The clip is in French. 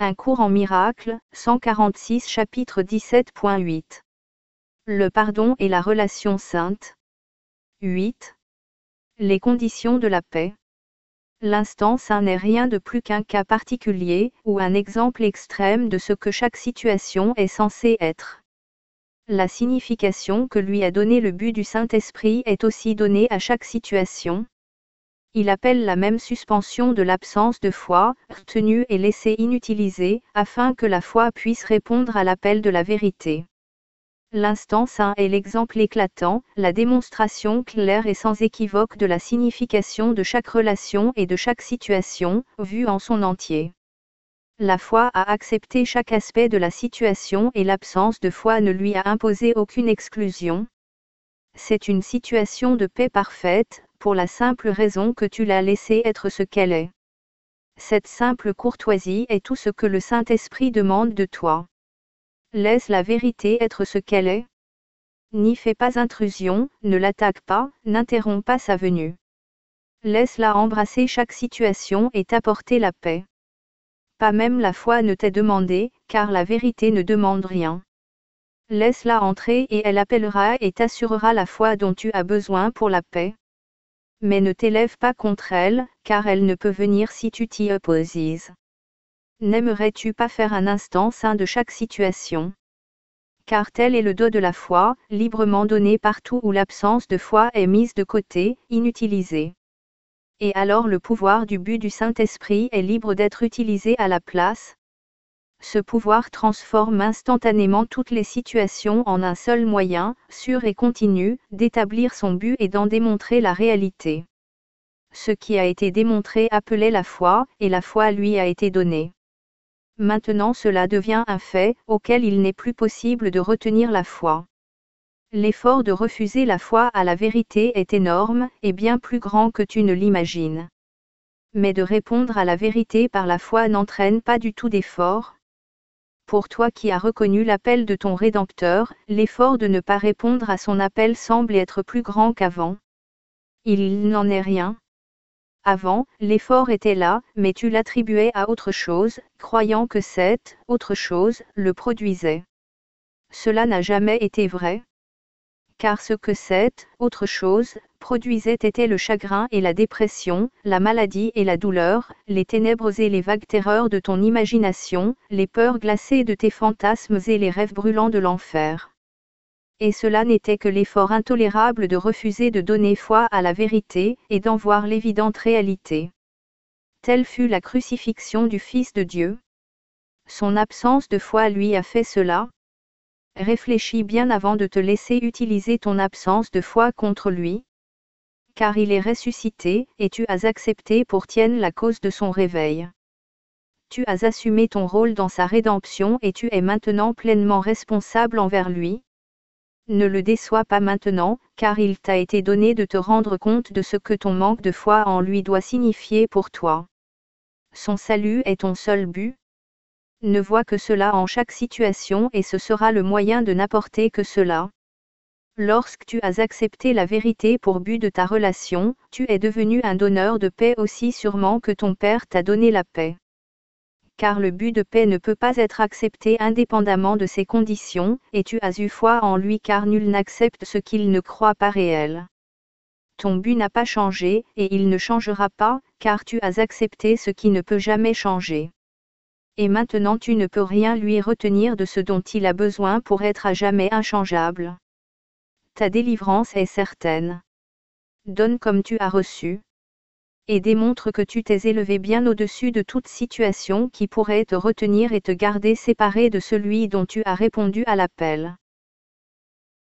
Un cours en miracles, 146 chapitre 17.8. Le pardon et la relation sainte. 8. Les conditions de la paix. L'instant saint n'est rien de plus qu'un cas particulier, ou un exemple extrême de ce que chaque situation est censée être. La signification que lui a donnée le but du Saint-Esprit est aussi donnée à chaque situation. Il appelle la même suspension de l'absence de foi, retenue et laissée inutilisée, afin que la foi puisse répondre à l'appel de la vérité. L'instant saint est l'exemple éclatant, la démonstration claire et sans équivoque de la signification de chaque relation et de chaque situation, vue en son entier. La foi a accepté chaque aspect de la situation et l'absence de foi ne lui a imposé aucune exclusion. C'est une situation de paix parfaite, pour la simple raison que tu l'as laissée être ce qu'elle est. Cette simple courtoisie est tout ce que le Saint-Esprit demande de toi. Laisse la vérité être ce qu'elle est. N'y fais pas intrusion, ne l'attaque pas, n'interromps pas sa venue. Laisse-la embrasser chaque situation et t'apporter la paix. Pas même la foi ne t'est demandée, car la vérité ne demande rien. Laisse-la entrer et elle appellera et t'assurera la foi dont tu as besoin pour la paix. Mais ne t'élève pas contre elle, car elle ne peut venir si tu t'y opposes. N'aimerais-tu pas faire un instant saint de chaque situation? Car tel est le don de la foi, librement donné partout où l'absence de foi est mise de côté, inutilisée. Et alors le pouvoir du but du Saint-Esprit est libre d'être utilisé à la place. Ce pouvoir transforme instantanément toutes les situations en un seul moyen, sûr et continu, d'établir son but et d'en démontrer la réalité. Ce qui a été démontré appelait la foi, et la foi lui a été donnée. Maintenant cela devient un fait, auquel il n'est plus possible de retenir la foi. L'effort de refuser la foi à la vérité est énorme, et bien plus grand que tu ne l'imagines. Mais de répondre à la vérité par la foi n'entraîne pas du tout d'effort. Pour toi qui as reconnu l'appel de ton Rédempteur, l'effort de ne pas répondre à son appel semble être plus grand qu'avant. Il n'en est rien. Avant, l'effort était là, mais tu l'attribuais à autre chose, croyant que cette autre chose le produisait. Cela n'a jamais été vrai. Car ce que cette autre chose produisait était le chagrin et la dépression, la maladie et la douleur, les ténèbres et les vagues terreurs de ton imagination, les peurs glacées de tes fantasmes et les rêves brûlants de l'enfer. Et cela n'était que l'effort intolérable de refuser de donner foi à la vérité, et d'en voir l'évidente réalité. Telle fut la crucifixion du Fils de Dieu. Son absence de foi lui a fait cela. Réfléchis bien avant de te laisser utiliser ton absence de foi contre lui. Car il est ressuscité, et tu as accepté pour tienne la cause de son réveil. Tu as assumé ton rôle dans sa rédemption et tu es maintenant pleinement responsable envers lui. Ne le déçois pas maintenant, car il t'a été donné de te rendre compte de ce que ton manque de foi en lui doit signifier pour toi. Son salut est ton seul but. Ne vois que cela en chaque situation et ce sera le moyen de n'apporter que cela. Lorsque tu as accepté la vérité pour but de ta relation, tu es devenu un donneur de paix aussi sûrement que ton Père t'a donné la paix. Car le but de paix ne peut pas être accepté indépendamment de ses conditions, et tu as eu foi en lui car nul n'accepte ce qu'il ne croit pas réel. Ton but n'a pas changé, et il ne changera pas, car tu as accepté ce qui ne peut jamais changer. Et maintenant tu ne peux rien lui retenir de ce dont il a besoin pour être à jamais inchangeable. Ta délivrance est certaine. Donne comme tu as reçu. Et démontre que tu t'es élevé bien au-dessus de toute situation qui pourrait te retenir et te garder séparé de celui dont tu as répondu à l'appel.